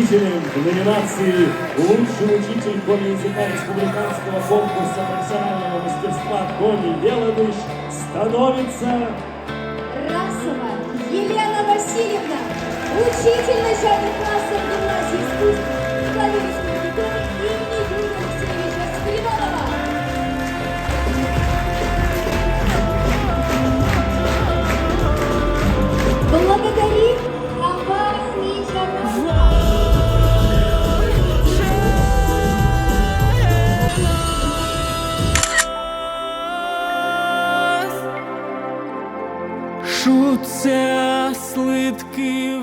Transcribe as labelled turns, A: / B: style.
A: победителем в номинации «Лучший учитель коми-языка республиканского конкурса профессионального мастерства Коми Белодыш» становится
B: Расова Елена Васильевна, учитель начальных классов гимназии искусств главы республики имени Юрия Алексеевича Спиридонова. Благодарим Амбар Мичарова.
C: Шуться слитки